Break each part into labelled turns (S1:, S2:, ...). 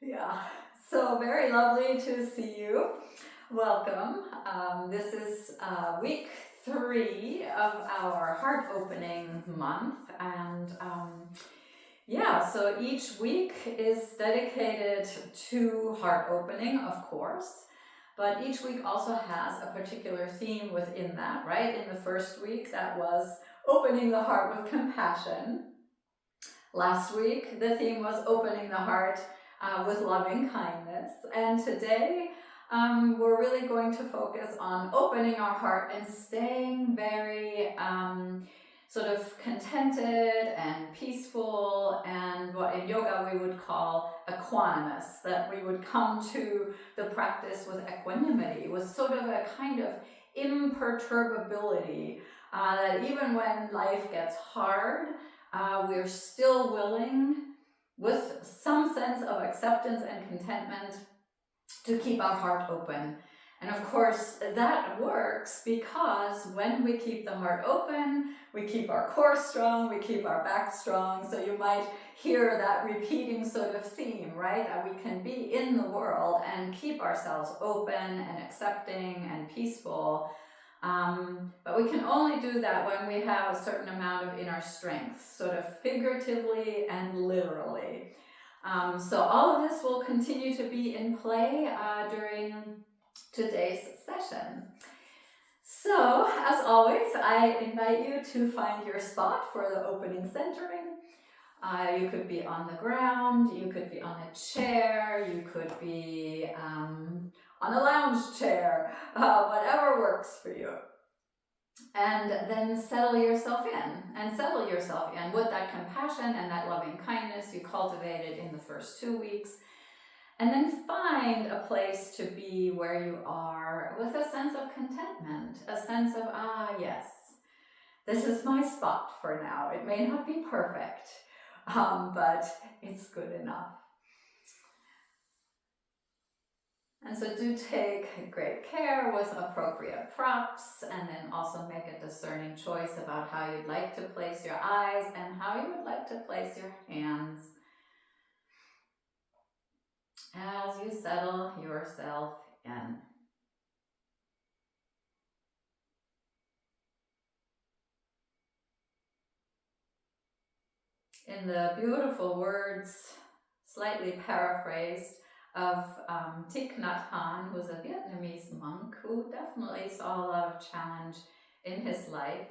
S1: Yeah, so very lovely to see you. Welcome. This is week 3 of our heart opening month, and so each week is dedicated to heart opening, of course, but each week also has a particular theme within that, right? In the first week, that was opening the heart with compassion. Last week, the theme was opening the heart with loving kindness. And today, we're really going to focus on opening our heart and staying very sort of contented and peaceful, and what in yoga we would call equanimous, that we would come to the practice with equanimity, with sort of a kind of imperturbability, that even when life gets hard, we're still willing, with some sense of acceptance and contentment, to keep our heart open. And of course, that works because when we keep the heart open, we keep our core strong, we keep our back strong. So you might hear that repeating sort of theme, right? That we can be in the world and keep ourselves open and accepting and peaceful. But we can only do that when we have a certain amount of inner strength, sort of figuratively and literally. So all of this will continue to be in play during today's session. So, as always, I invite you to find your spot for the opening centering. You could be on the ground, you could be on a chair, you could be on a lounge chair, whatever works for you. And then settle yourself in with that compassion and that loving kindness you cultivated in the first 2 weeks. And then find a place to be where you are with a sense of contentment, a sense of, yes, this is my spot for now. It may not be perfect, but it's good enough. And so do take great care with appropriate props, and then also make a discerning choice about how you'd like to place your eyes and how you would like to place your hands as you settle yourself in. In the beautiful words, slightly paraphrased, of Thich Nhat Hanh, who was a Vietnamese monk who definitely saw a lot of challenge in his life.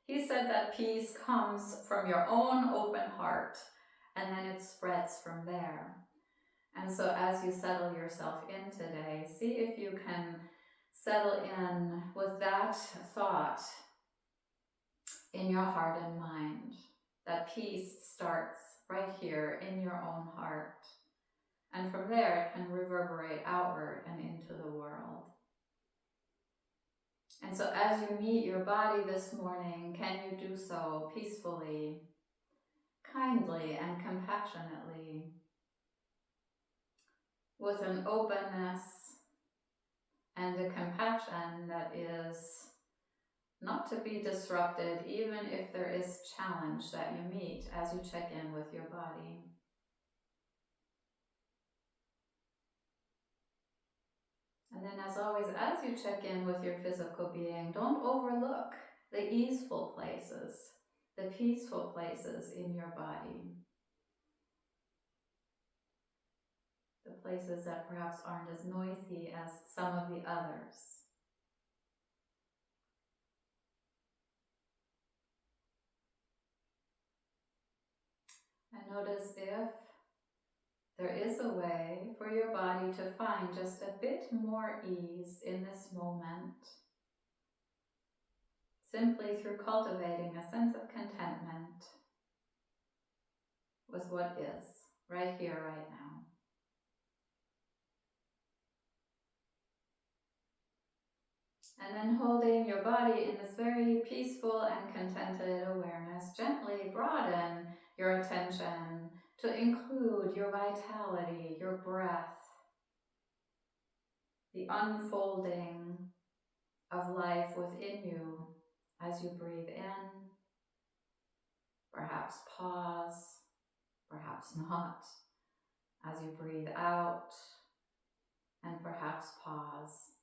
S1: He said that peace comes from your own open heart, and then it spreads from there. And so as you settle yourself in today, see if you can settle in with that thought in your heart and mind. That peace starts right here in your own heart. And from there, it can reverberate outward and into the world. And so as you meet your body this morning, can you do so peacefully, kindly, and compassionately, with an openness and a compassion that is not to be disrupted, even if there is challenge that you meet as you check in with your body. And then, as always, as you check in with your physical being, don't overlook the easeful places, the peaceful places in your body. The places that perhaps aren't as noisy as some of the others. And notice if there is a way for your body to find just a bit more ease in this moment, simply through cultivating a sense of contentment with what is, right here, right now. And then holding your body in this very peaceful and contented awareness, gently broaden your attention to include your vitality, your breath, the unfolding of life within you as you breathe in. Perhaps pause, perhaps not. as you breathe out, and perhaps pause.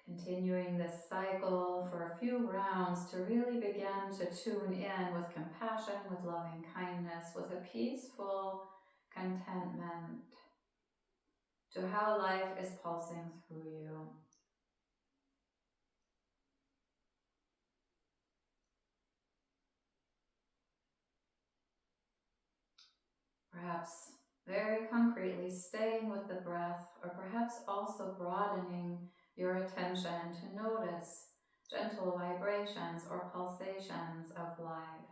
S1: Continuing this cycle for a few rounds to really begin to tune in with compassion, with loving kindness, with a peaceful contentment to how life is pulsing through you. Perhaps very concretely staying with the breath, or perhaps also broadening your attention to notice gentle vibrations or pulsations of life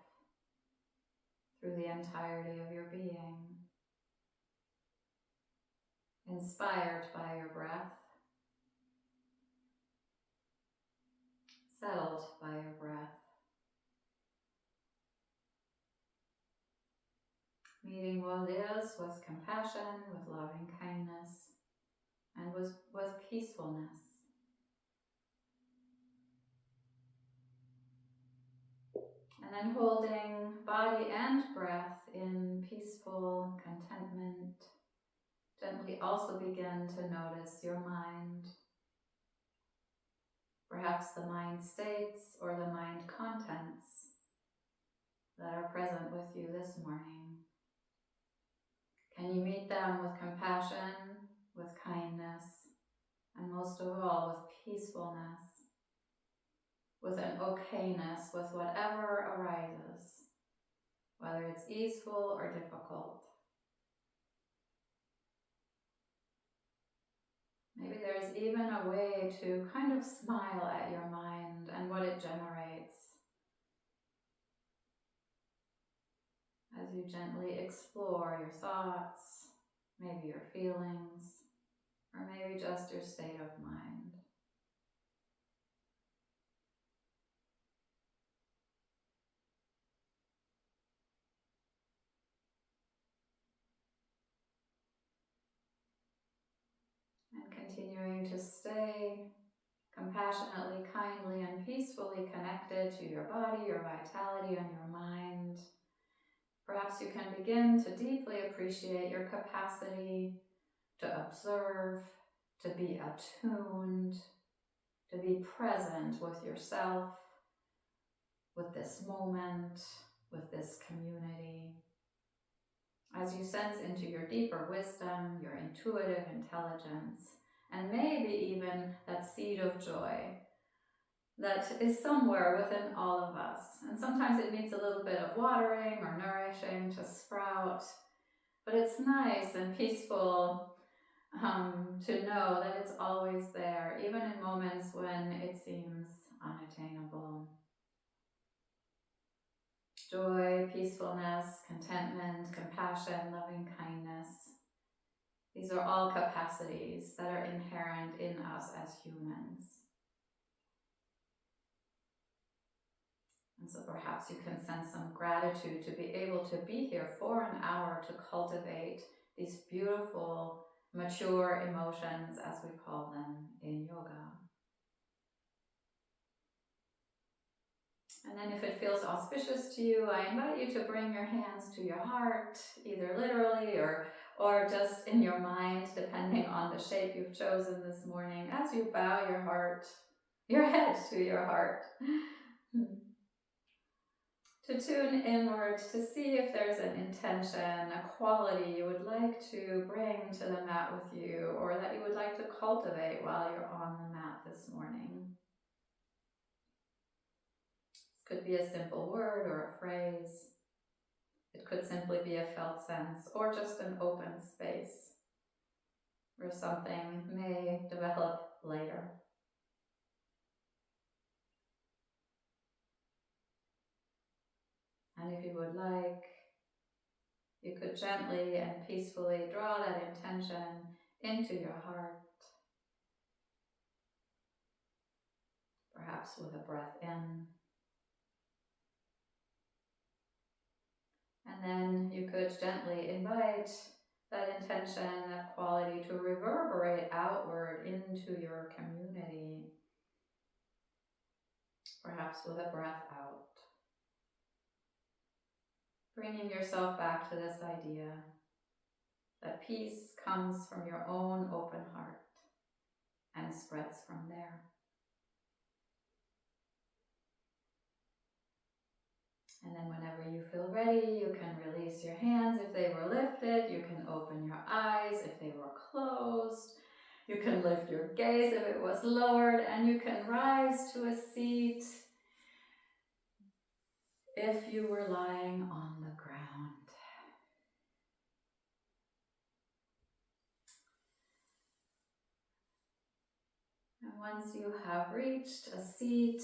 S1: through the entirety of your being. Inspired by your breath, settled by your breath, meeting what is with compassion, with loving kindness, and with peacefulness. And then holding body and breath in peaceful contentment, gently also begin to notice your mind. Perhaps the mind states or the mind contents that are present with you this morning. Can you meet them with compassion, with kindness, and most of all with peacefulness, with an okayness with whatever arises, whether it's easeful or difficult. Maybe there's even a way to kind of smile at your mind and what it generates as you gently explore your thoughts, maybe your feelings, or maybe just your state of mind. And continuing to stay compassionately, kindly, and peacefully connected to your body, your vitality, and your mind. Perhaps you can begin to deeply appreciate your capacity to observe, to be attuned, to be present with yourself, with this moment, with this community. As you sense into your deeper wisdom, your intuitive intelligence, and maybe even that seed of joy that is somewhere within all of us. And sometimes it needs a little bit of watering or nourishing to sprout, but it's nice and peaceful to know that it's always there, even in moments when it seems unattainable. Joy, peacefulness, contentment, compassion, loving kindness. These are all capacities that are inherent in us as humans. And so perhaps you can sense some gratitude to be able to be here for an hour to cultivate these beautiful, mature emotions, as we call them in yoga. And then if it feels auspicious to you, I invite you to bring your hands to your heart, either literally or just in your mind, depending on the shape you've chosen this morning, as you bow your head to your heart. To tune inward, to see if there's an intention, a quality you would like to bring to the mat with you, or that you would like to cultivate while you're on the mat this morning. This could be a simple word or a phrase. It could simply be a felt sense, or just an open space where something may develop later. And if you would like, you could gently and peacefully draw that intention into your heart, perhaps with a breath in. And then you could gently invite that intention, that quality to reverberate outward into your community, perhaps with a breath out. Bringing yourself back to this idea that peace comes from your own open heart and spreads from there. And then whenever you feel ready, you can release your hands if they were lifted. You can open your eyes if they were closed. You can lift your gaze if it was lowered, and you can rise to a seat if you were lying on the ground. And once you have reached a seat,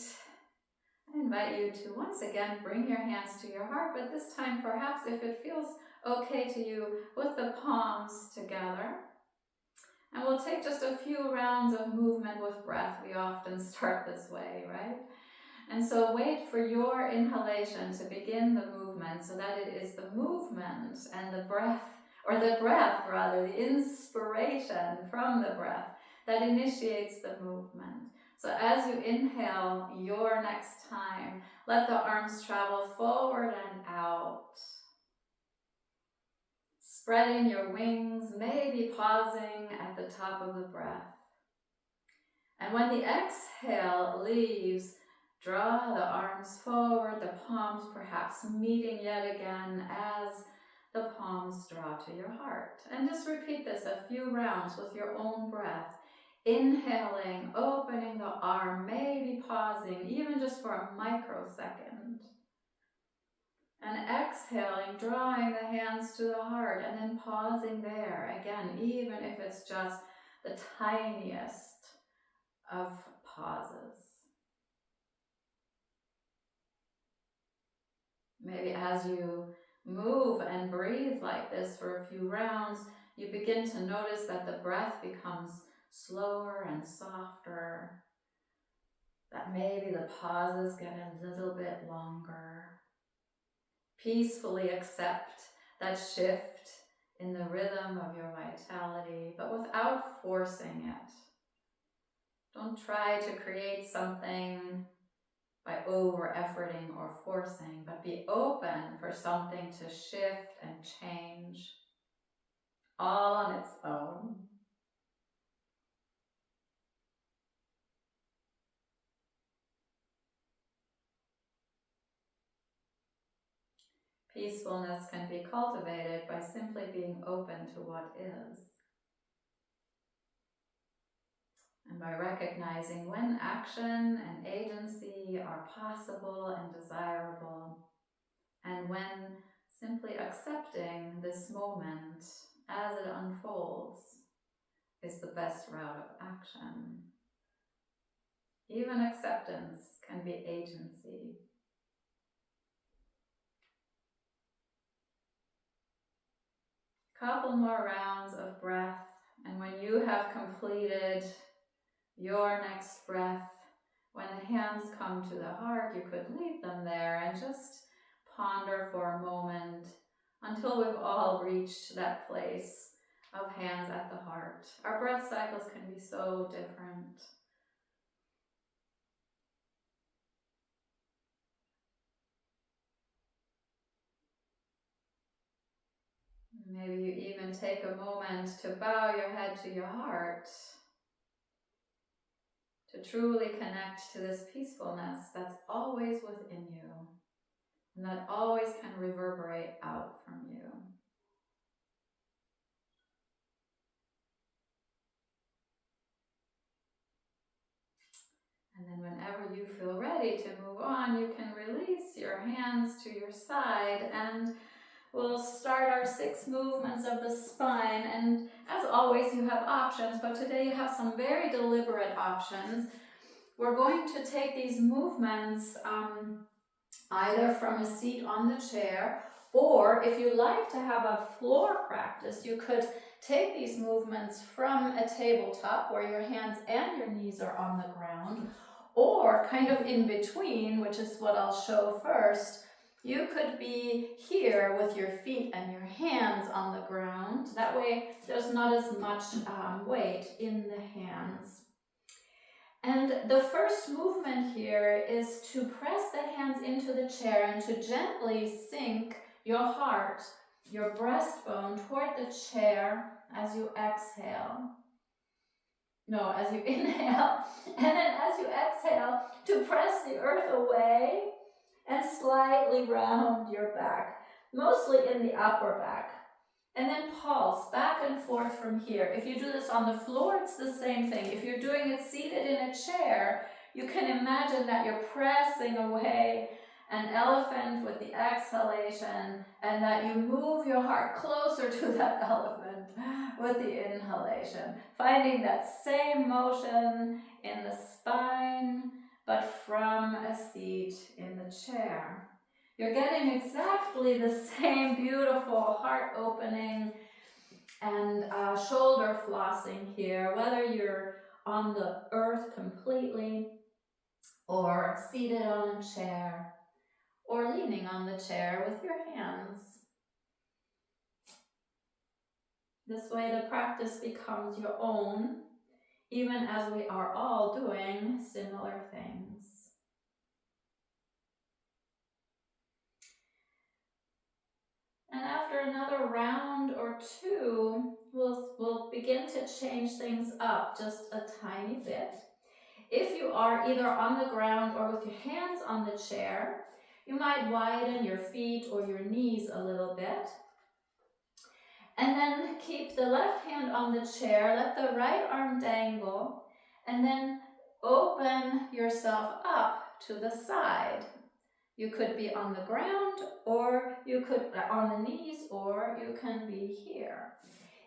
S1: I invite you to once again bring your hands to your heart, but this time perhaps if it feels okay to you, with the palms together. And we'll take just a few rounds of movement with breath. We often start this way, right? And so wait for your inhalation to begin the movement so that it is the movement and the breath rather, the inspiration from the breath that initiates the movement. So as you inhale your next time, let the arms travel forward and out. Spreading your wings, maybe pausing at the top of the breath. And when the exhale leaves, draw the arms forward, the palms perhaps meeting yet again as the palms draw to your heart. And just repeat this a few rounds with your own breath. Inhaling, opening the arm, maybe pausing, even just for a microsecond. And exhaling, drawing the hands to the heart, and then pausing there. Again, even if it's just the tiniest of pauses. Maybe as you move and breathe like this for a few rounds, you begin to notice that the breath becomes slower and softer, that maybe the pauses get a little bit longer. Peacefully accept that shift in the rhythm of your vitality, but without forcing it. Don't try to create something by over-efforting or forcing, but be open for something to shift and change, all on its own. Peacefulness can be cultivated by simply being open to what is. And by recognizing when action and agency are possible and desirable, and when simply accepting this moment as it unfolds is the best route of action. Even acceptance can be agency. Couple more rounds of breath, and when you have completed your next breath, when the hands come to the heart, you could leave them there and just ponder for a moment until we've all reached that place of hands at the heart. Our breath cycles can be so different. Maybe you even take a moment to bow your head to your heart, to truly connect to this peacefulness that's always within you and that always can reverberate out from you. And then whenever you feel ready to move on, you can release your hands to your side, and we'll start our 6 movements of the spine. And as always, you have options, but today you have some very deliberate options. We're going to take these movements either from a seat on the chair, or if you like to have a floor practice, you could take these movements from a tabletop where your hands and your knees are on the ground, or kind of in between, which is what I'll show first. You could be here with your feet and your hands on the ground. That way there's not as much weight in the hands. And the first movement here is to press the hands into the chair and to gently sink your heart, your breastbone toward the chair as you exhale. No, as you inhale, and then as you exhale, to press the earth away and slightly round your back, mostly in the upper back. And then pulse back and forth from here. If you do this on the floor, it's the same thing. If you're doing it seated in a chair, you can imagine that you're pressing away an elephant with the exhalation, and that you move your heart closer to that elephant with the inhalation. Finding that same motion in the spine, but from a seat in the chair. You're getting exactly the same beautiful heart opening and shoulder flossing here, whether you're on the earth completely, or seated on a chair, or leaning on the chair with your hands. This way the practice becomes your own, even as we are all doing similar things. And after another round or two, we'll begin to change things up just a tiny bit. If you are either on the ground or with your hands on the chair, you might widen your feet or your knees a little bit. And then keep the left hand on the chair, let the right arm dangle, and then open yourself up to the side. You could be on the ground, or you could on the knees, or you can be here.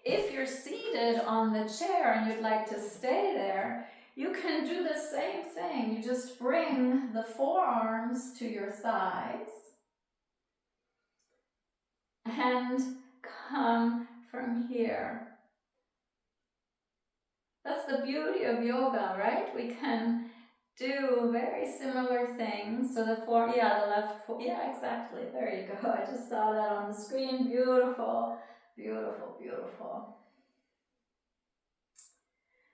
S1: If you're seated on the chair and you'd like to stay there, you can do the same thing. You just bring the forearms to your thighs and come from here. That's the beauty of yoga, right? We can do very similar things. So the left foot, exactly. There you go. I just saw that on the screen. Beautiful, beautiful, beautiful.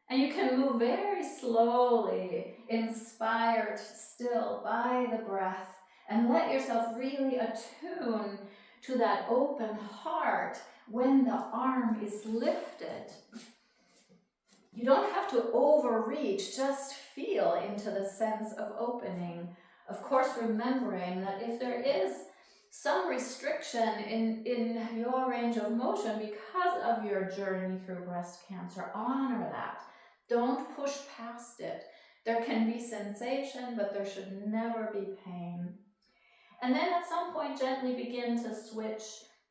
S1: And you can move very slowly, inspired still by the breath, and let yourself really attune to that open heart when the arm is lifted. You don't have to overreach, just feel into the sense of opening. Of course, remembering that if there is some restriction in your range of motion because of your journey through breast cancer, honor that. Don't push past it. There can be sensation, but there should never be pain. And then at some point, gently begin to switch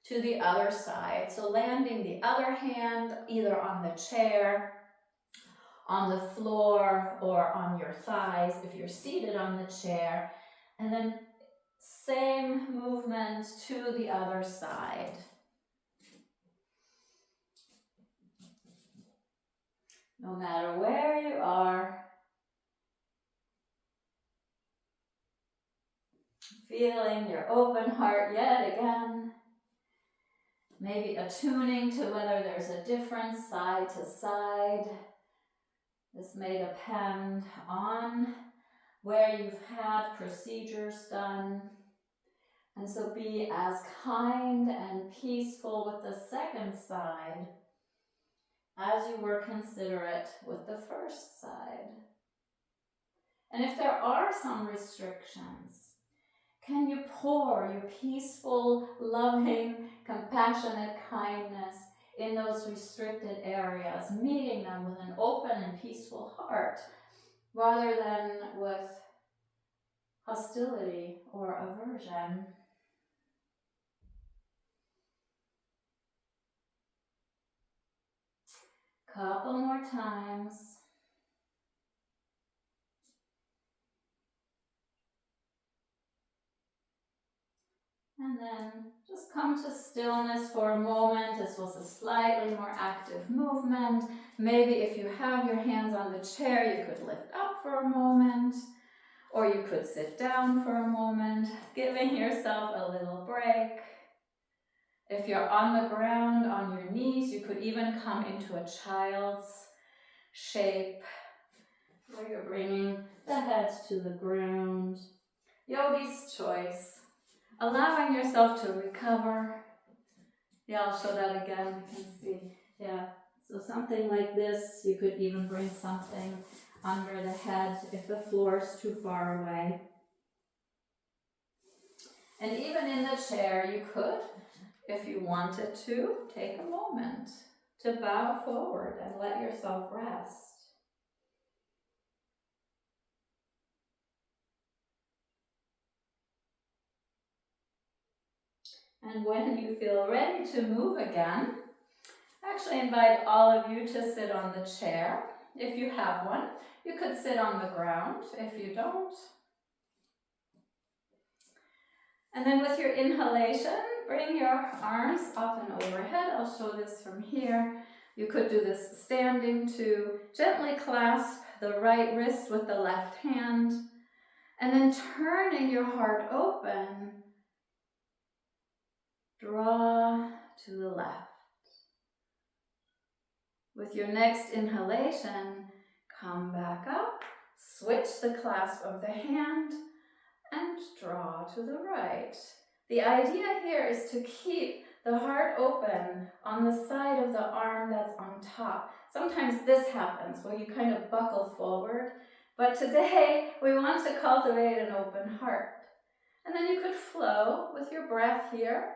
S1: to the other side. So landing the other hand either on the chair, on the floor, or on your thighs if you're seated on the chair, and then same movement to the other side. No matter where you are, feeling your open heart yet again, maybe attuning to whether there's a difference side to side. This may depend on where you've had procedures done. And so be as kind and peaceful with the second side as you were considerate with the first side. And if there are some restrictions, can you pour your peaceful, loving, compassionate kindness in those restricted areas, meeting them with an open and peaceful heart, rather than with hostility or aversion? Couple more times. And then just come to stillness for a moment. This was a slightly more active movement. Maybe if you have your hands on the chair, you could lift up for a moment, or you could sit down for a moment, giving yourself a little break. If you're on the ground, on your knees, you could even come into a child's shape, where you're bringing the head to the ground. Yogi's choice. allowing yourself to recover. Yeah, I'll show that again. You can see. Yeah. So something like this. You could even bring something under the head if the floor is too far away. And even in the chair, you could, if you wanted to, take a moment to bow forward and let yourself rest. And when you feel ready to move again, actually invite all of you to sit on the chair. If you have one, you could sit on the ground if you don't. And then with your inhalation, bring your arms up and overhead. I'll show this from here. You could do this standing to gently clasp the right wrist with the left hand, and then turning your heart open, draw to the left. With your next inhalation, come back up, switch the clasp of the hand, and draw to the right. The idea here is to keep the heart open on the side of the arm that's on top. Sometimes this happens where you kind of buckle forward, but today we want to cultivate an open heart. And then you could flow with your breath here,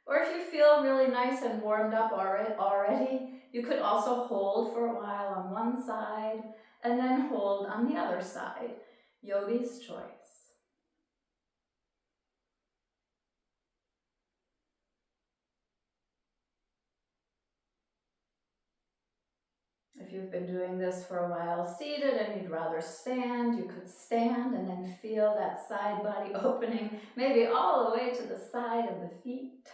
S1: or if you feel really nice and warmed up already, you could also hold for a while on one side and then hold on the other side. Yogi's choice. If you've been doing this for a while seated and you'd rather stand, you could stand and then feel that side body opening, maybe all the way to the side of the feet.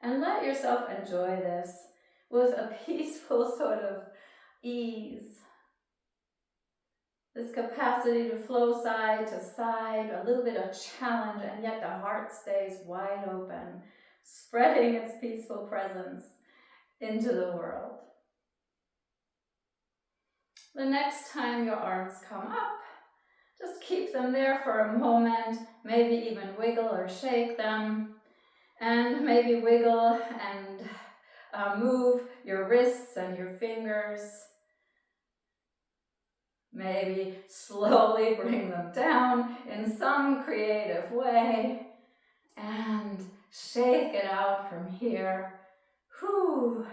S1: And let yourself enjoy this with a peaceful sort of ease. This capacity to flow side to side, a little bit of challenge, and yet the heart stays wide open, spreading its peaceful presence into the world. The next time your arms come up, just keep them there for a moment, maybe even wiggle or shake them, and maybe wiggle and move your wrists and your fingers. Maybe slowly bring them down in some creative way and shake it out from here. Whew.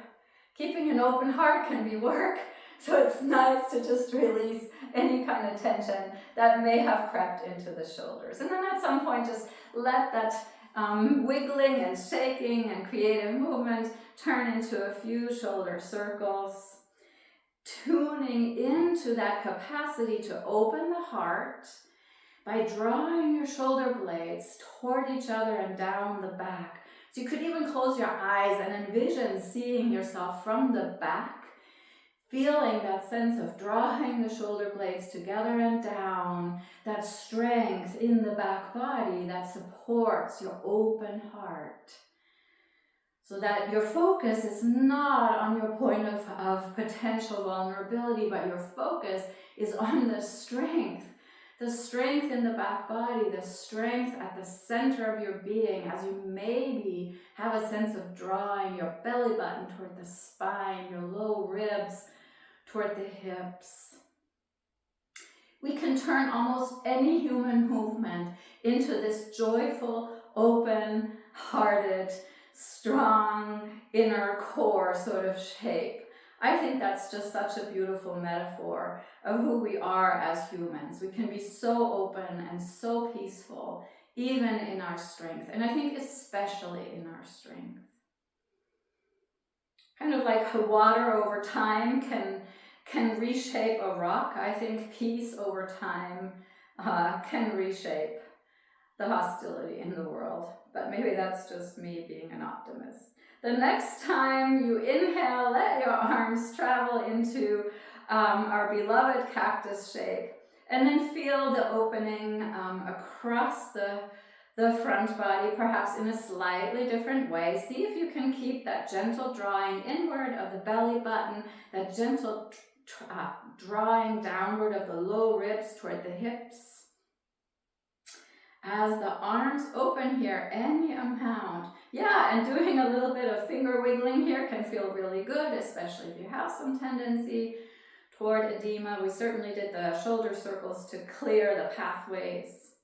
S1: Keeping an open heart can be work, so it's nice to just release any kind of tension that may have crept into the shoulders. And then at some point, just let that wiggling and shaking and creative movement turn into a few shoulder circles, tuning into that capacity to open the heart by drawing your shoulder blades toward each other and down the back. So you could even close your eyes and envision seeing yourself from the back, feeling that sense of drawing the shoulder blades together and down, that strength in the back body that supports your open heart. So that your focus is not on your point of potential vulnerability, but your focus is on the strength in the back body, the strength at the center of your being as you maybe have a sense of drawing your belly button toward the spine, your low ribs toward the hips. We can turn almost any human movement into this joyful, open-hearted, strong, inner core sort of shape. I think that's just such a beautiful metaphor of who we are as humans. We can be so open and so peaceful, even in our strength, and I think especially in our strength. Kind of like water over time can reshape a rock. I think peace over time can reshape the hostility in the world. But maybe that's just me being an optimist. The next time you inhale, let your arms travel into our beloved cactus shape. And then feel the opening across the front body, perhaps in a slightly different way. See if you can keep that gentle drawing inward of the belly button, that gentle drawing downward of the low ribs toward the hips. As the arms open here, any amount. Yeah, and doing a little bit of finger wiggling here can feel really good, especially if you have some tendency toward edema. We certainly did the shoulder circles to clear the pathways.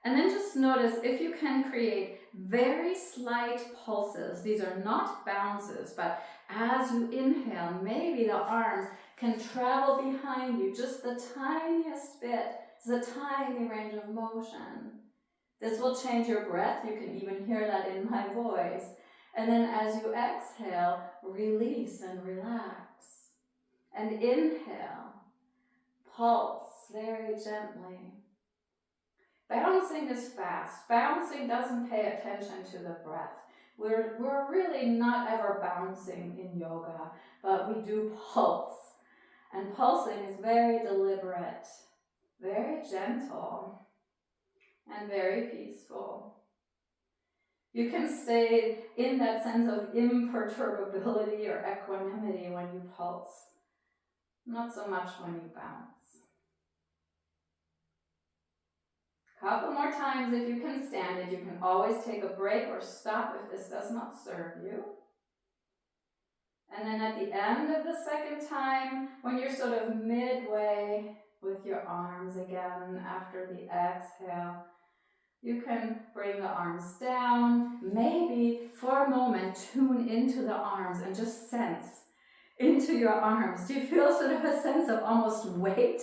S1: And then just notice if you can create very slight pulses. These are not bounces, but as you inhale, maybe the arms can travel behind you just the tiniest bit. It's a tiny range of motion. This will change your breath. You can even hear that in my voice. And then as you exhale, release and relax. And inhale, pulse very gently. Bouncing is fast. Bouncing doesn't pay attention to the breath. We're really not ever bouncing in yoga, but we do pulse. And pulsing is very deliberate, very gentle, and very peaceful. You can stay in that sense of imperturbability or equanimity when you pulse, not so much when you bounce. Couple more times if you can stand it. You can always take a break or stop if this does not serve you. And then at the end of the second time, when you're sort of midway with your arms again after the exhale, you can bring the arms down. Maybe for a moment tune into the arms and just sense into your arms. Do you feel sort of a sense of almost weight?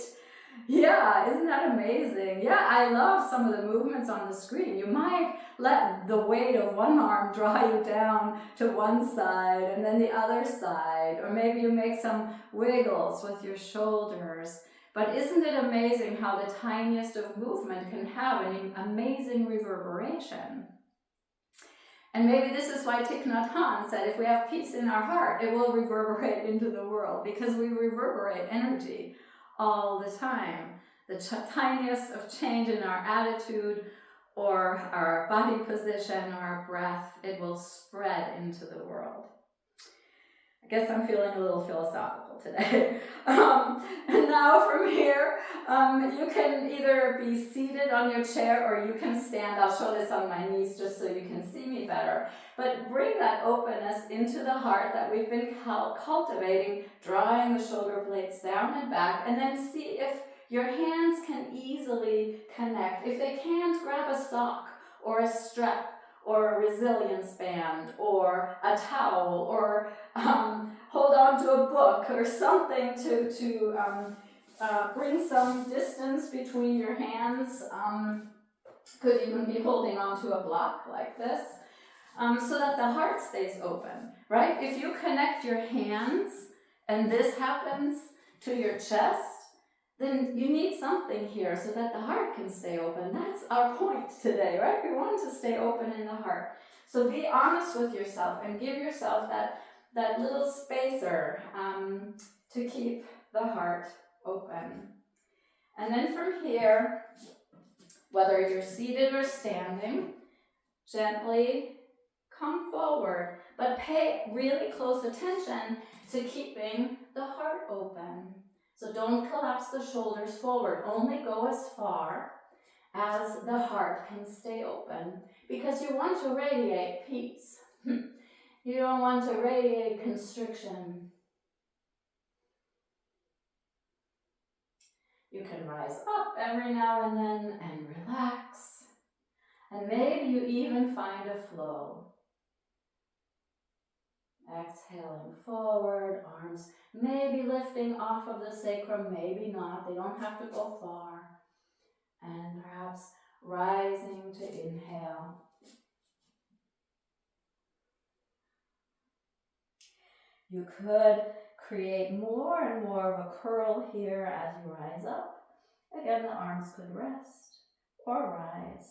S1: Yeah, isn't that amazing? Yeah, I love some of the movements on the screen. You might let the weight of one arm draw you down to one side and then the other side, or maybe you make some wiggles with your shoulders. But isn't it amazing how the tiniest of movement can have an amazing reverberation? And maybe this is why Thich Nhat Hanh said, if we have peace in our heart, it will reverberate into the world, because we reverberate energy all the time. The tiniest of change in our attitude or our body position or our breath, it will spread into the world. I guess I'm feeling a little philosophical today. And now from here, you can either be seated on your chair or you can stand. I'll show this on my knees just so you can see me better. But bring that openness into the heart that we've been cultivating, drawing the shoulder blades down and back, and then see if your hands can easily connect. If they can't, grab a sock or a strap or a resilience band or a towel, or hold on to a book or something to bring some distance between your hands. Could even be holding onto a block like this, so that the heart stays open, right? If you connect your hands and this happens to your chest, then you need something here so that the heart can stay open. That's our point today, right? We want to stay open in the heart. So be honest with yourself and give yourself that little spacer to keep the heart open. And then from here, whether you're seated or standing, gently come forward, but pay really close attention to keeping the heart open. So don't collapse the shoulders forward. Only go as far as the heart can stay open, because you want to radiate peace. You don't want to radiate constriction. You can rise up every now and then and relax. And maybe you even find a flow. Exhaling forward, arms maybe lifting off of the sacrum, maybe not. They don't have to go far. And perhaps rising to inhale. You could create more and more of a curl here as you rise up. Again, the arms could rest or rise.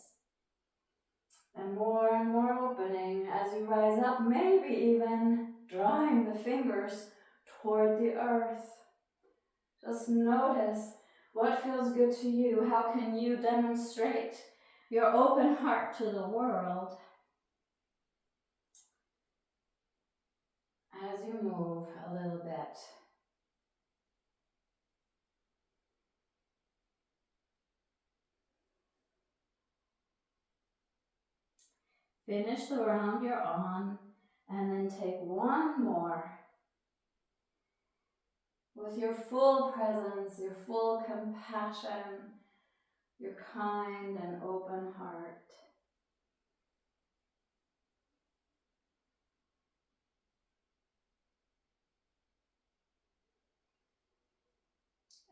S1: And more opening as you rise up, maybe even drawing the fingers toward the earth. Just notice what feels good to you. How can you demonstrate your open heart to the world as you move a little bit? Finish the round you're on, and then take one more. With your full presence, your full compassion, your kind and open heart.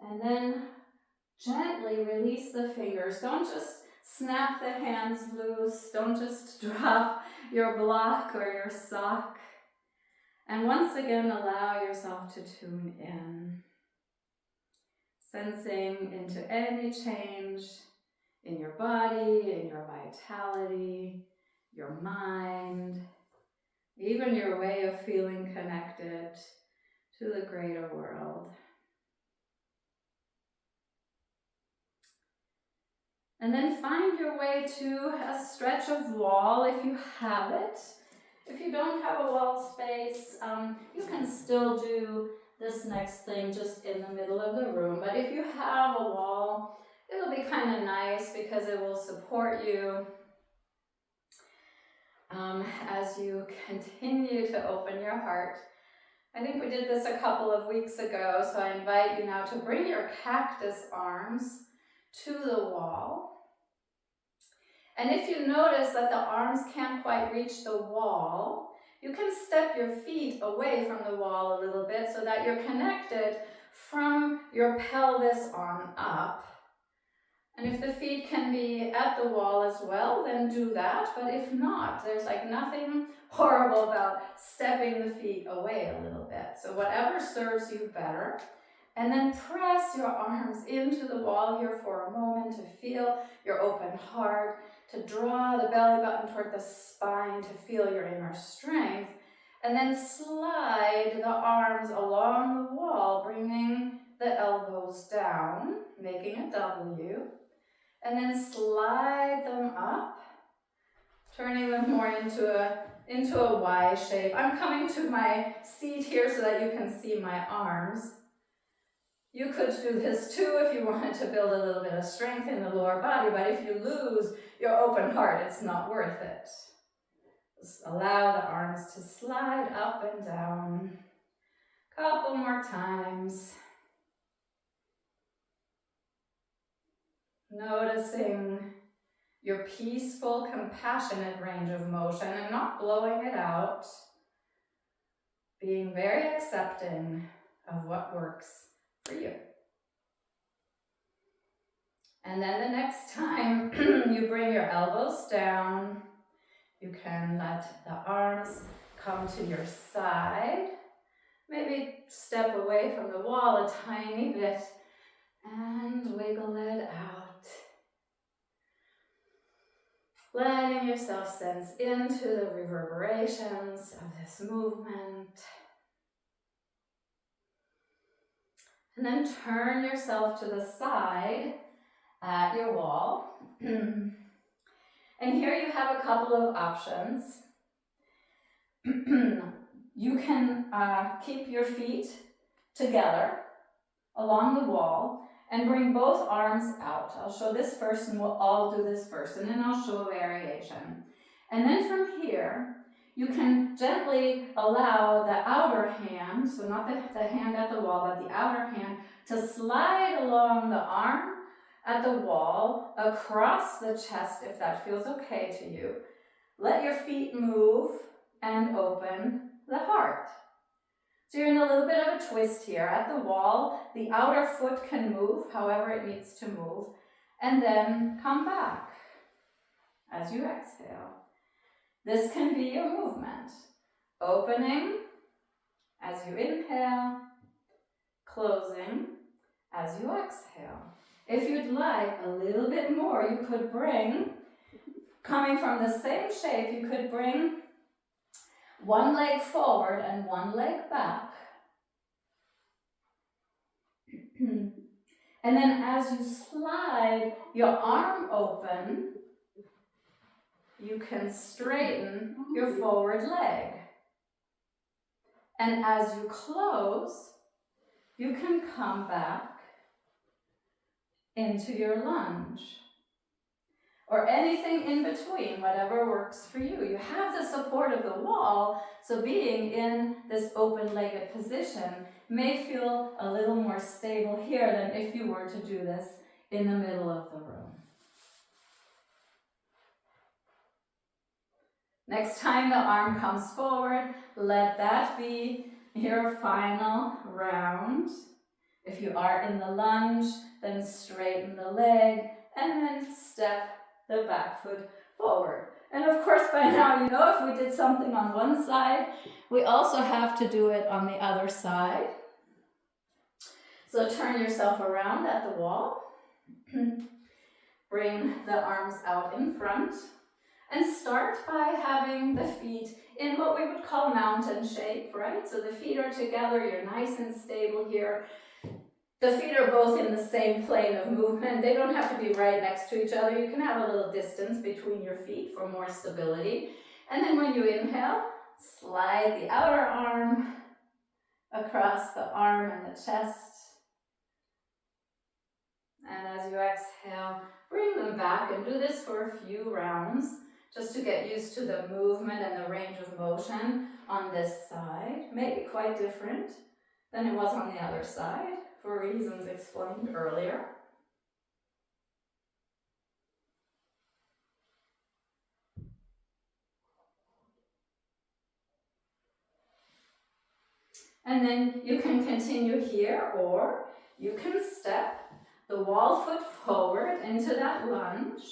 S1: And then gently release the fingers. Don't just snap the hands loose. Don't just drop your block or your sock. And once again, allow yourself to tune in, sensing into any change in your body, in your vitality, your mind, even your way of feeling connected to the greater world. And then find your way to a stretch of wall if you have it. If you don't have a wall space, you can still do this next thing just in the middle of the room. But if you have a wall, it'll be kind of nice because it will support you as you continue to open your heart. I think we did this a couple of weeks ago, so I invite you now to bring your cactus arms to the wall. And if you notice that the arms can't quite reach the wall, you can step your feet away from the wall a little bit so that you're connected from your pelvis on up. And if the feet can be at the wall as well, then do that. But if not, there's like nothing horrible about stepping the feet away a little bit. So whatever serves you better. And then press your arms into the wall here for a moment to feel your open heart, to draw the belly button toward the spine, to feel your inner strength. And then slide the arms along the wall, bringing the elbows down, making a W. And then slide them up, turning them more into a Y shape. I'm coming to my seat here so that you can see my arms. You could do this too if you wanted to build a little bit of strength in the lower body, but if you lose your open heart, it's not worth it. Just allow the arms to slide up and down. Couple more times. Noticing your peaceful, compassionate range of motion and not blowing it out. Being very accepting of what works for you. And then the next time you bring your elbows down, you can let the arms come to your side. Maybe step away from the wall a tiny bit and wiggle it out. Letting yourself sense into the reverberations of this movement. And then turn yourself to the side at your wall. And here you have a couple of options. You can keep your feet together along the wall and bring both arms out. I'll show this first and we'll all do this first, and then I'll show a variation. And then from here, you can gently allow the outer hand, so not the hand at the wall, but the outer hand, to slide along the arm at the wall, across the chest if that feels okay to you. Let your feet move and open the heart. So you're in a little bit of a twist here. At the wall, the outer foot can move however it needs to move, and then come back as you exhale. This can be your movement. Opening as you inhale, closing as you exhale. If you'd like a little bit more, you could bring, coming from the same shape, you could bring one leg forward and one leg back. And then as you slide your arm open, you can straighten your forward leg. And as you close, you can come back into your lunge. or anything in between, whatever works for you. You have the support of the wall, so being in this open-legged position may feel a little more stable here than if you were to do this in the middle of the room. Next time the arm comes forward, let that be your final round. If you are in the lunge, then straighten the leg and then step the back foot forward. And of course, by now, you know, if we did something on one side, we also have to do it on the other side. So turn yourself around at the wall. Bring the arms out in front. And start by having the feet in what we would call mountain shape, right? So the feet are together, you're nice and stable here. The feet are both in the same plane of movement. They don't have to be right next to each other. You can have a little distance between your feet for more stability. And then when you inhale, slide the outer arm across the arm and the chest. And as you exhale, bring them back and do this for a few rounds, just to get used to the movement and the range of motion on this side. Maybe quite different than it was on the other side, for reasons explained earlier. And then you can continue here, or you can step the wall foot forward into that lunge.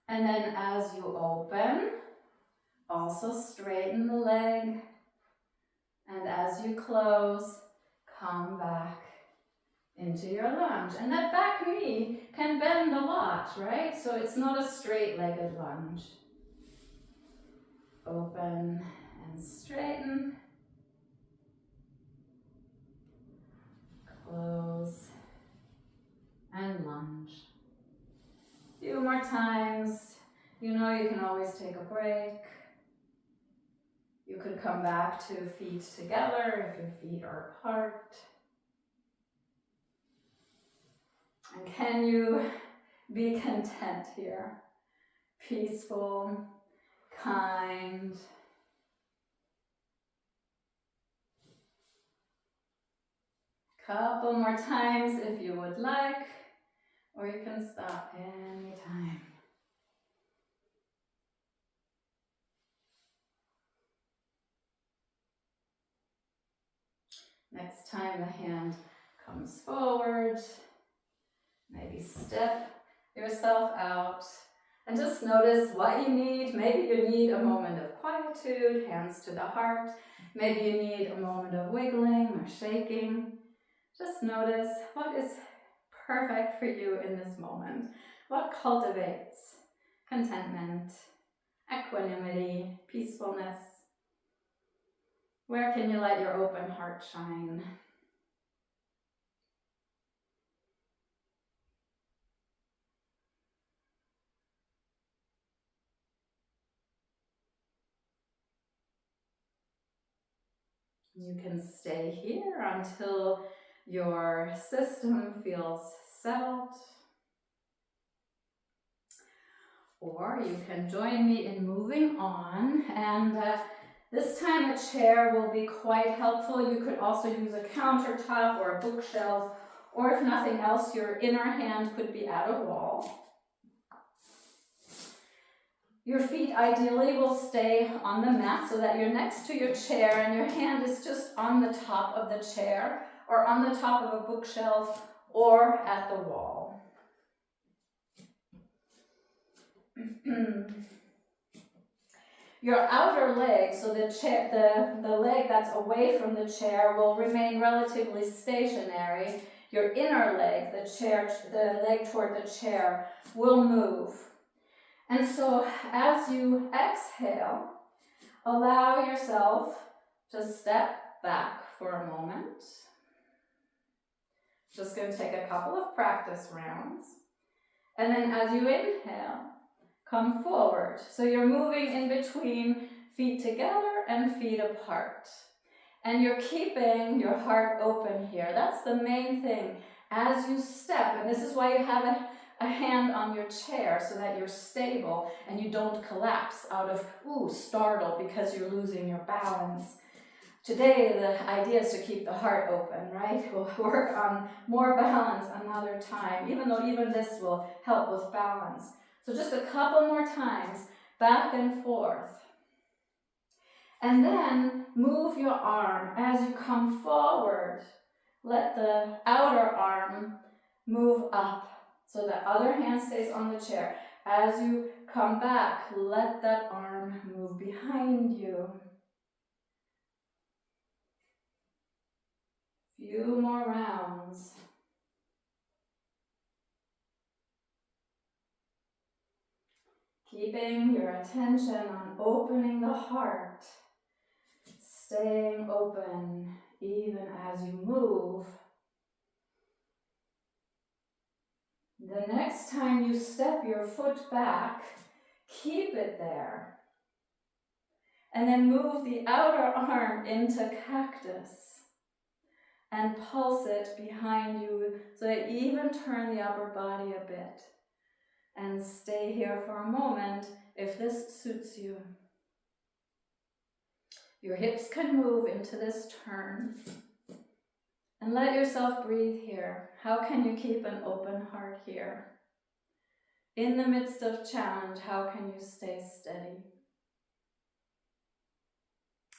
S1: And then as you open, also straighten the leg. And as you close, come back into your lunge. And that back knee can bend a lot, right? So it's not a straight-legged lunge. Open and straighten. Close and lunge. A few more times. You know you can always take a break. You could come back to feet together if your feet are apart. And can you be content here? Peaceful, kind. Couple more times if you would like, or you can stop anytime. Next time the hand comes forward, maybe step yourself out and just notice what you need. Maybe you need a moment of quietude, hands to the heart. Maybe you need a moment of wiggling or shaking. Just notice what is perfect for you in this moment. What cultivates contentment, equanimity, peacefulness? Where can you let your open heart shine? You can stay here until your system feels settled. Or you can join me in moving on, and this time a chair will be quite helpful. You could also use a countertop or a bookshelf, or if nothing else, your inner hand could be at a wall. Your feet ideally will stay on the mat so that you're next to your chair and your hand is just on the top of the chair or on the top of a bookshelf or at the wall. Your outer leg, so the leg that's away from the chair, will remain relatively stationary. Your inner leg, the leg toward the chair, will move. And so as you exhale, allow yourself to step back for a moment. Just going to take a couple of practice rounds. And then as you inhale, come forward. So you're moving in between feet together and feet apart. And you're keeping your heart open here. That's the main thing. As you step, and this is why you have a hand on your chair so that you're stable and you don't collapse out of, startled because you're losing your balance. Today, the idea is to keep the heart open, right? We'll work on more balance another time, even though even this will help with balance. So just a couple more times, back and forth. And then move your arm as you come forward. Let the outer arm move up so the other hand stays on the chair. As you come back, let that arm move behind you. Few more rounds. Keeping your attention on opening the heart, staying open even as you move. The next time you step your foot back, keep it there. And then move the outer arm into cactus and pulse it behind you so that you even turn the upper body a bit. And stay here for a moment if this suits you. Your hips can move into this turn. And let yourself breathe here. How can you keep an open heart here? In the midst of challenge, how can you stay steady?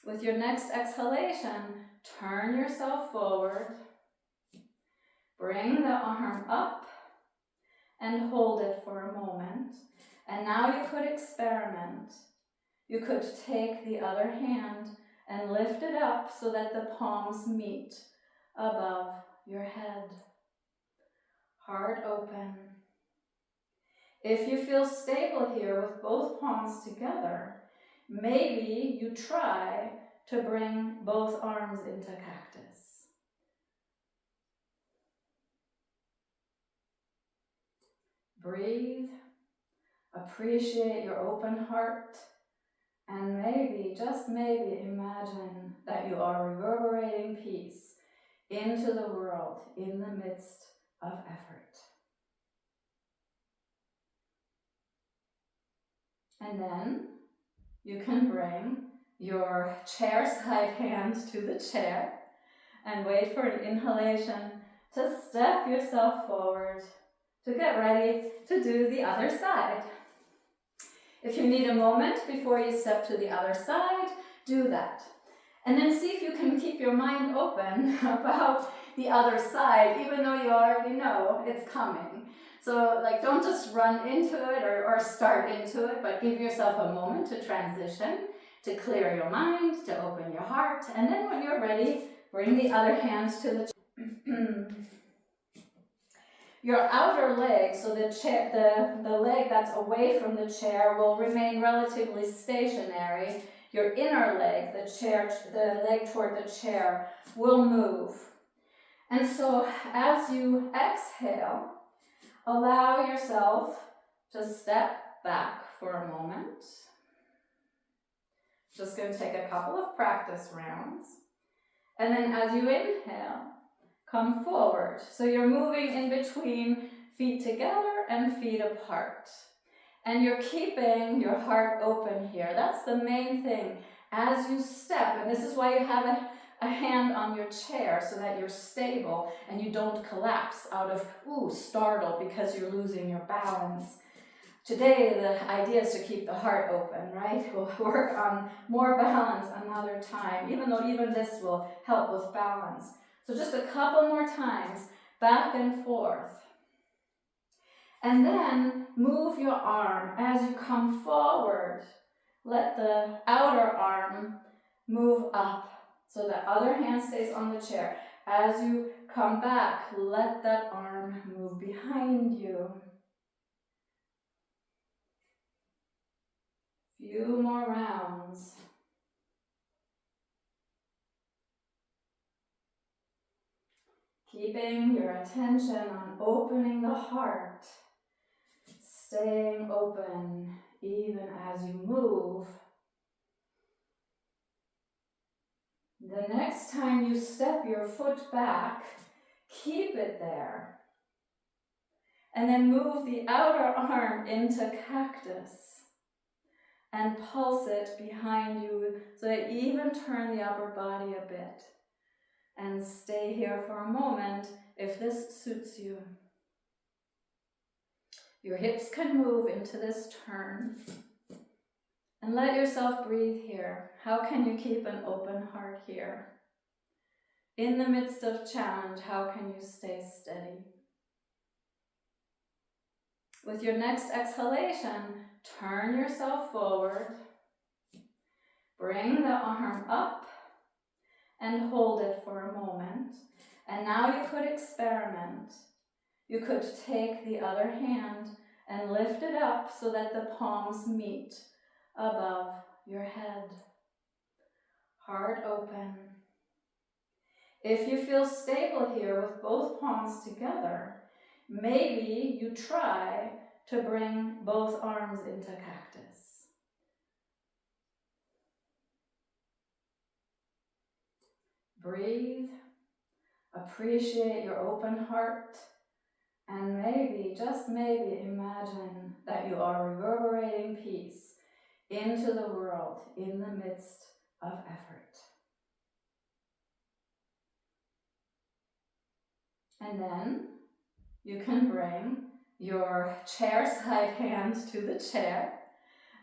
S1: With your next exhalation, turn yourself forward. Bring the arm up and hold it for a moment. And now you could experiment. You could take the other hand and lift it up so that the palms meet above your head. Heart open. If you feel stable here with both palms together, maybe you try to bring both arms into cactus. Breathe. Appreciate your open heart. And maybe, just maybe, imagine that you are reverberating peace into the world in the midst of effort. And then you can bring your chair side hand to the chair and wait for an inhalation to step yourself forward to get ready to do the other side. If you need a moment before you step to the other side, do that. And then see if you can keep your mind open about the other side, even though you already know it's coming. So don't just run into it or start into it, but give yourself a moment to transition, to clear your mind, to open your heart. And then when you're ready, bring the other hand to the Your outer leg, so the leg that's away from the chair, will remain relatively stationary. Your inner leg, the leg toward the chair, will move. And so as you exhale, allow yourself to step back for a moment. Just going to take a couple of practice rounds. And then as you inhale, come forward. So you're moving in between feet together and feet apart. And you're keeping your heart open here. That's the main thing. As you step, and this is why you have a hand on your chair so that you're stable and you don't collapse out of, startled because you're losing your balance. Today, the idea is to keep the heart open, right? We'll work on more balance another time, even though even this will help with balance. So just a couple more times, back and forth. And then move your arm as you come forward. Let the outer arm move up so the other hand stays on the chair. As you come back, let that arm move behind you. Few more rounds. Keeping your attention on opening the heart, staying open even as you move. The next time you step your foot back, keep it there.
S2: And then move the outer arm into cactus and pulse it behind you so that you even turn the upper body a bit. And stay here for a moment if this suits you. Your hips can move into this turn. And let yourself breathe here. How can you keep an open heart here? In the midst of challenge, how can you stay steady? With your next exhalation, turn yourself forward. Bring the arm up and hold it for a moment. And now you could experiment. You could take the other hand and lift it up so that the palms meet above your head. Heart open. If you feel stable here with both palms together, maybe you try to bring both arms into cactus. Breathe, appreciate your open heart, and maybe, just maybe, imagine that you are reverberating peace into the world in the midst of effort. And then you can bring your chair side hand to the chair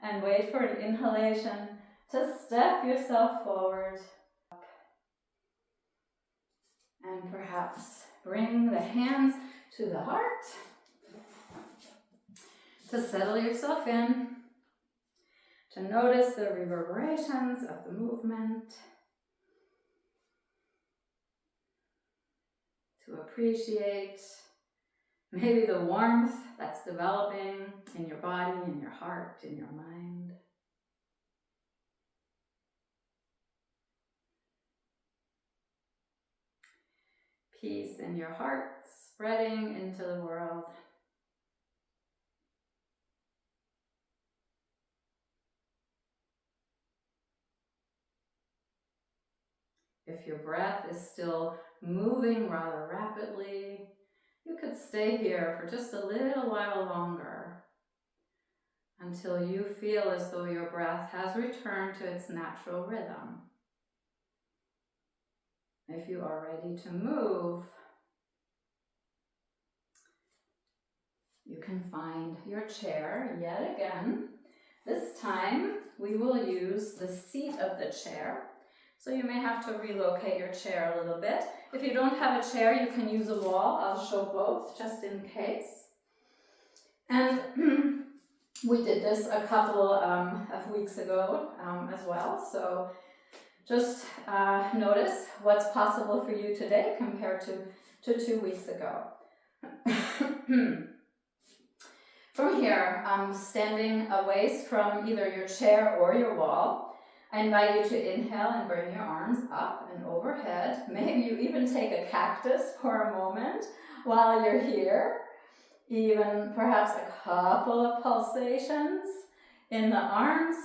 S2: and wait for an inhalation to step yourself forward. And perhaps bring the hands to the heart to settle yourself in, to notice the reverberations of the movement, to appreciate maybe the warmth that's developing in your body, in your heart, in your mind. Peace in your heart, spreading into the world. If your breath is still moving rather rapidly, you could stay here for just a little while longer until you feel as though your breath has returned to its natural rhythm. If you are ready to move, you can find your chair yet again. This time we will use the seat of the chair. So you may have to relocate your chair a little bit. If you don't have a chair, you can use a wall. I'll show both just in case. And we did this a couple of weeks ago as well. So just notice what's possible for you today compared to 2 weeks ago. From here, standing a ways from either your chair or your wall, I invite you to inhale and bring your arms up and overhead. Maybe you even take a cactus for a moment while you're here. Even perhaps a couple of pulsations in the arms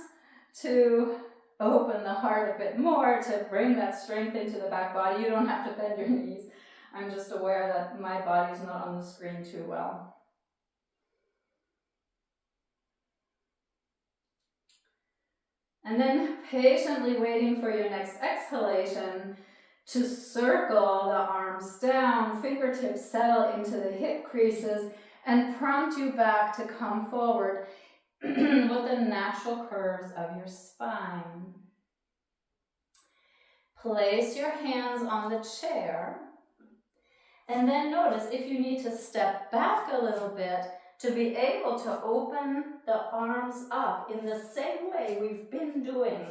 S2: to open the heart a bit more, to bring that strength into the back body. You don't have to bend your knees. I'm just aware that my body's not on the screen too well. And then patiently waiting for your next exhalation to circle the arms down, fingertips settle into the hip creases, and prompt you back to come forward with the natural curves of your spine. Place your hands on the chair, and then notice if you need to step back a little bit to be able to open the arms up in the same way we've been doing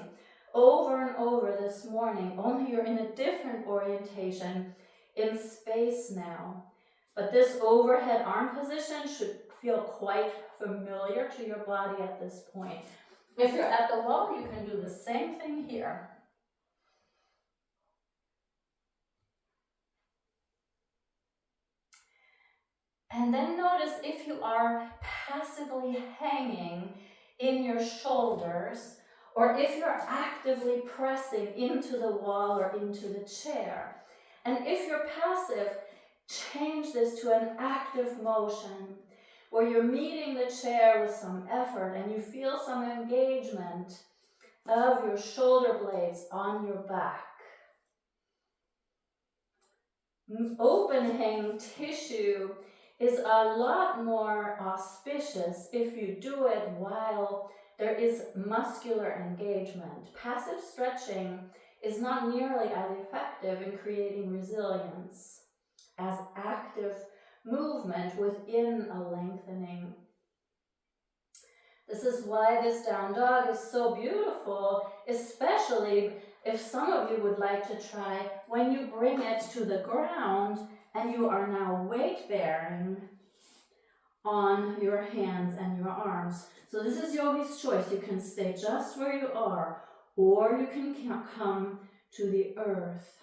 S2: over and over this morning, only you're in a different orientation in space now. But this overhead arm position should feel quite familiar to your body at this point. If you're at the wall, you can do the same thing here. And then notice if you are passively hanging in your shoulders, or if you're actively pressing into the wall or into the chair. And if you're passive, change this to an active motion. where you're meeting the chair with some effort and you feel some engagement of your shoulder blades on your back. Opening tissue is a lot more auspicious if you do it while there is muscular engagement. Passive stretching is not nearly as effective in creating resilience as active movement within a lengthening. This is why this down dog is so beautiful, especially if some of you would like to try when you bring it to the ground and you are now weight bearing on your hands and your arms. So this is yogi's choice. You can stay just where you are, or you can come to the earth.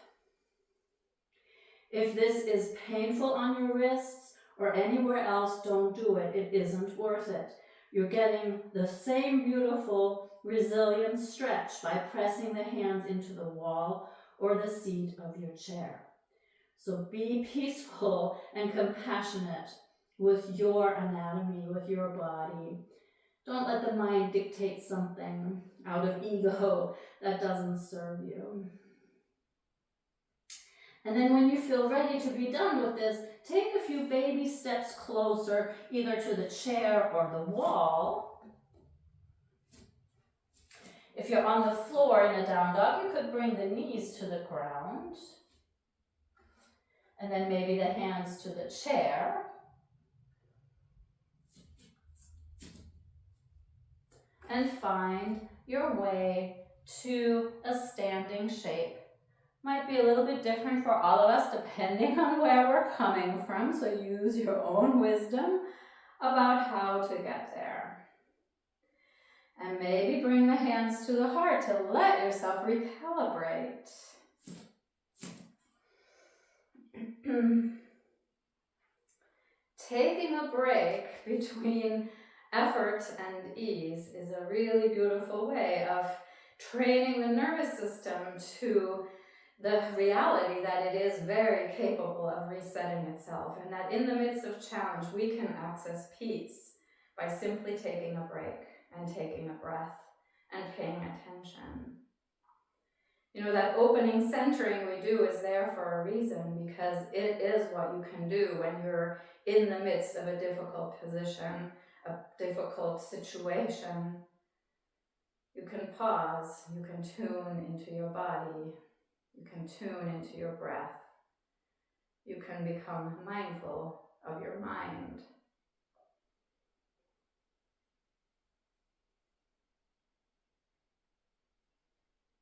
S2: If this is painful on your wrists or anywhere else, don't do it. It isn't worth it. You're getting the same beautiful resilient stretch by pressing the hands into the wall or the seat of your chair. So be peaceful and compassionate with your anatomy, with your body. Don't let the mind dictate something out of ego that doesn't serve you. And then when you feel ready to be done with this, take a few baby steps closer, either to the chair or the wall. If you're on the floor in a down dog, you could bring the knees to the ground. And then maybe the hands to the chair. And find your way to a standing shape. Might be a little bit different for all of us depending on where we're coming from, so use your own wisdom about how to get there. And maybe bring the hands to the heart to let yourself recalibrate. Taking a break between effort and ease is a really beautiful way of training the nervous system to the reality that it is very capable of resetting itself, and that in the midst of challenge we can access peace by simply taking a break and taking a breath and paying attention. You know, that opening centering we do is there for a reason, because it is what you can do when you're in the midst of a difficult position, a difficult situation. You can pause, you can tune into your body, you can tune into your breath, you can become mindful of your mind.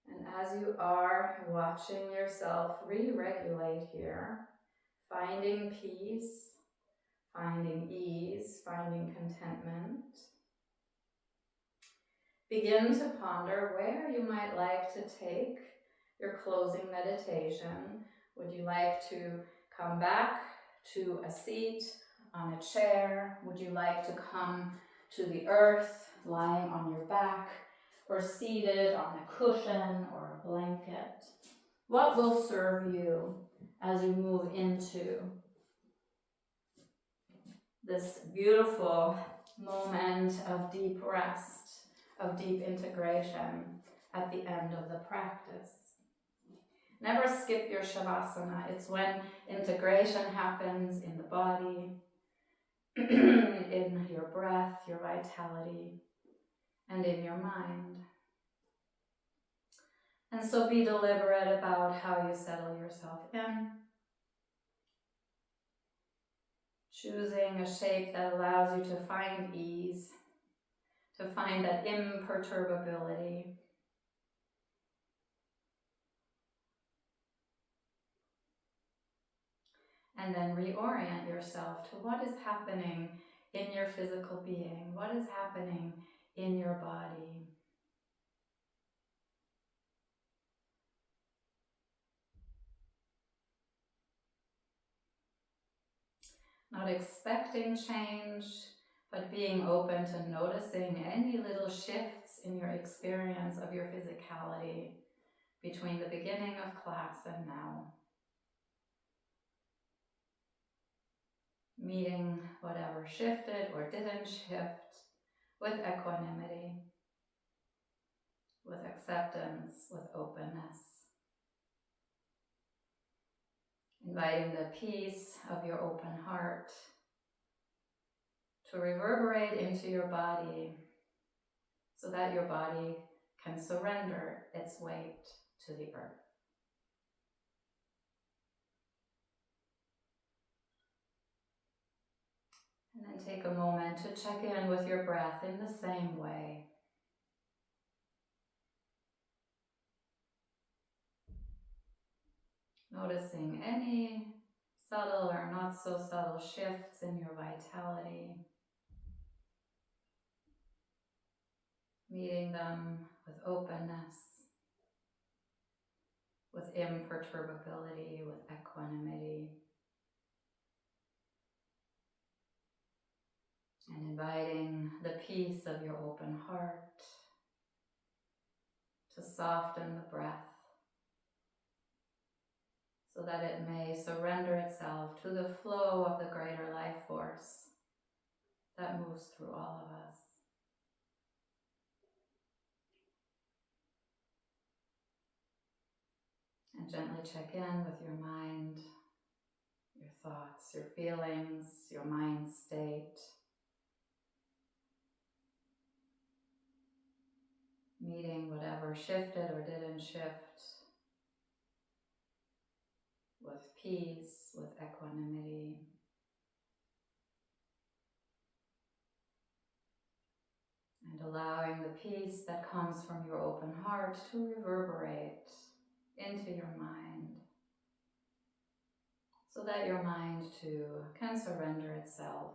S2: And as you are watching yourself re-regulate here, finding peace, finding ease, finding contentment, begin to ponder where you might like to take your closing meditation. Would you like to come back to a seat on a chair? Would you like to come to the earth, lying on your back, or seated on a cushion or a blanket? What will serve you as you move into this beautiful moment of deep rest, of deep integration at the end of the practice? Never skip your shavasana. It's when integration happens in the body, in your breath, your vitality, and in your mind. And so be deliberate about how you settle yourself in, choosing a shape that allows you to find ease, to find that imperturbability. And then reorient yourself to what is happening in your physical being, what is happening in your body. Not expecting change, but being open to noticing any little shifts in your experience of your physicality between the beginning of class and now. meeting whatever shifted or didn't shift with equanimity, with acceptance, with openness. Inviting the peace of your open heart to reverberate into your body so that your body can surrender its weight to the earth. And then take a moment to check in with your breath in the same way. Noticing any subtle or not so subtle shifts in your vitality. Meeting them with openness, with imperturbability, with equanimity. And inviting the peace of your open heart to soften the breath so that it may surrender itself to the flow of the greater life force that moves through all of us. And gently check in with your mind, your thoughts, your feelings, your mind state. Meeting whatever shifted or didn't shift with peace, with equanimity. And allowing the peace that comes from your open heart to reverberate into your mind so that your mind too can surrender itself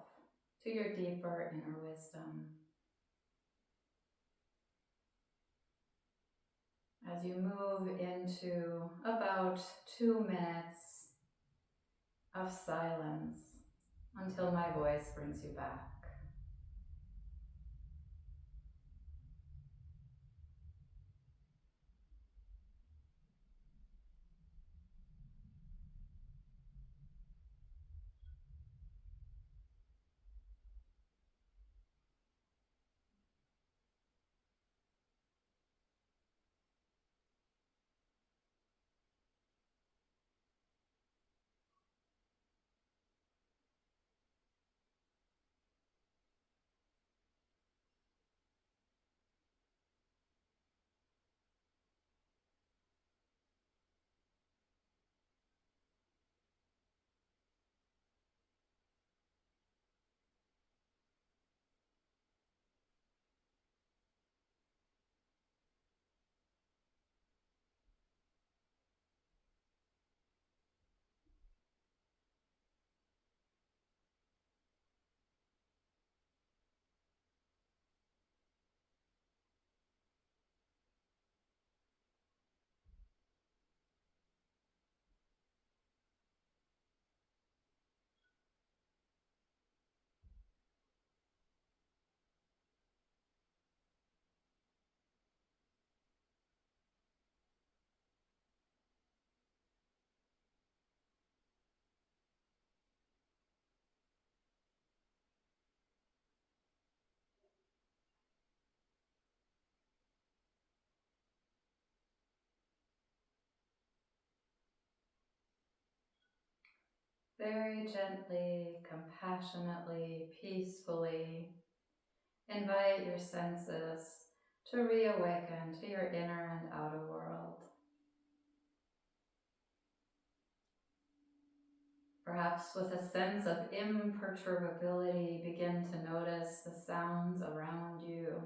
S2: to your deeper inner wisdom. As you move into about 2 minutes of silence until my voice brings you back. Very gently, compassionately, peacefully, invite your senses to reawaken to your inner and outer world. Perhaps with a sense of imperturbability, begin to notice the sounds around you,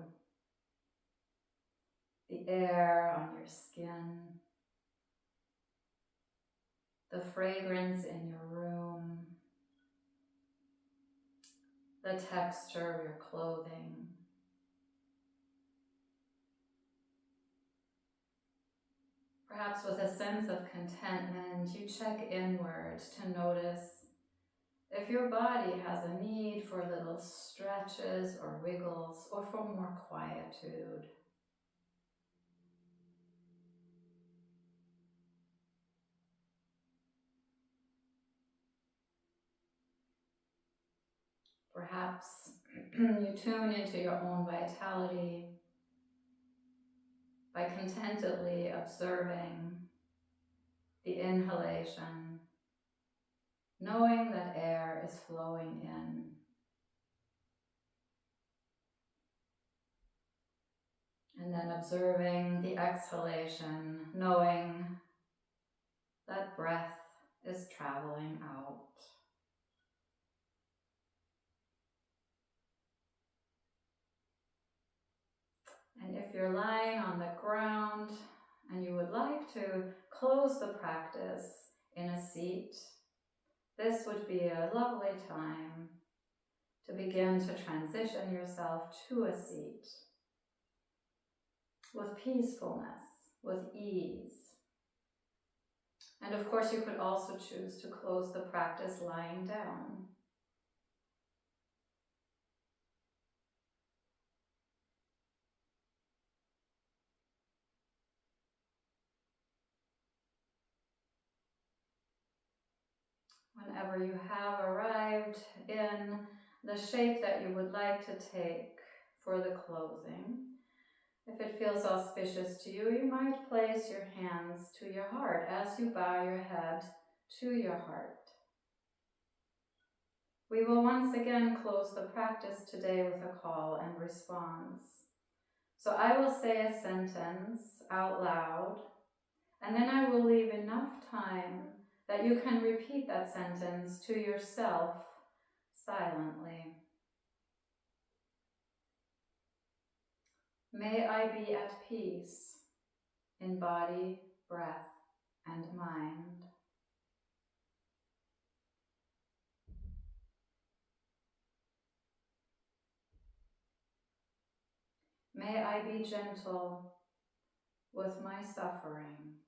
S2: the air on your skin, the fragrance in your room, the texture of your clothing. Perhaps with a sense of contentment, you check inward to notice if your body has a need for little stretches or wiggles or for more quietude.
S1: Perhaps you tune into your own vitality by contentedly observing the inhalation, knowing that air is flowing in. And then observing the exhalation, knowing that breath is traveling out. And if you're lying on the ground and you would like to close the practice in a seat, this would be a lovely time to begin to transition yourself to a seat with peacefulness, with ease. And of course, you could also choose to close the practice lying down. Whenever you have arrived in the shape that you would like to take for the closing, if it feels auspicious to you, you might place your hands to your heart as you bow your head to your heart. We will once again close the practice today with a call and response. So I will say a sentence out loud, and then I will leave enough time that you can repeat that sentence to yourself silently. May I be at peace in body, breath, and mind. May I be gentle with my suffering.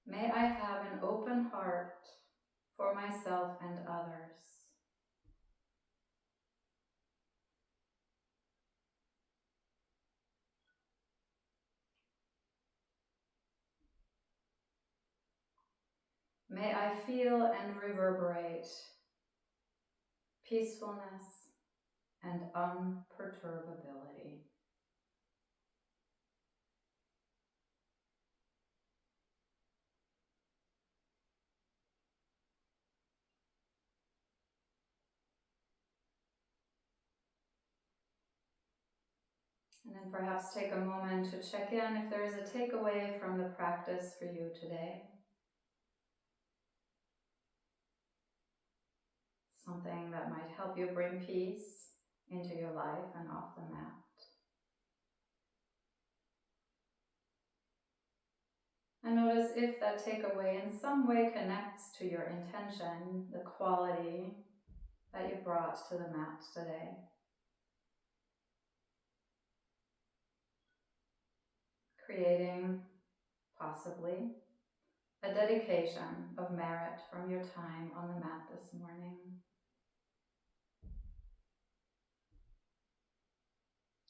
S1: May I have an open heart for myself and others. May I feel and reverberate peacefulness and imperturbability. And then perhaps take a moment to check in if there is a takeaway from the practice for you today. Something that might help you bring peace into your life and off the mat. And notice if that takeaway in some way connects to your intention, the quality that you brought to the mat today. Creating, possibly, a dedication of merit from your time on the mat this morning.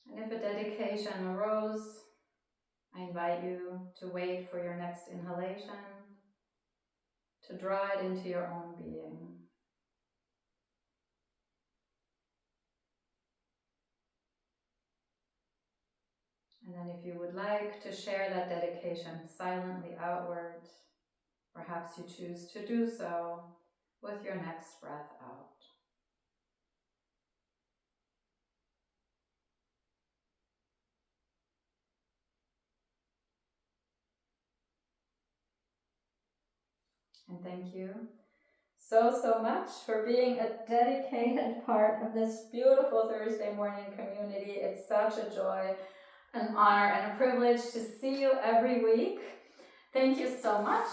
S1: And if a dedication arose, I invite you to wait for your next inhalation, to draw it into your own being. And then if you would like to share that dedication silently outward, perhaps you choose to do so with your next breath out. And thank you so much for being a dedicated part of this beautiful Thursday morning community. It's such a joy, an honor, and a privilege to see you every week. Thank you so much.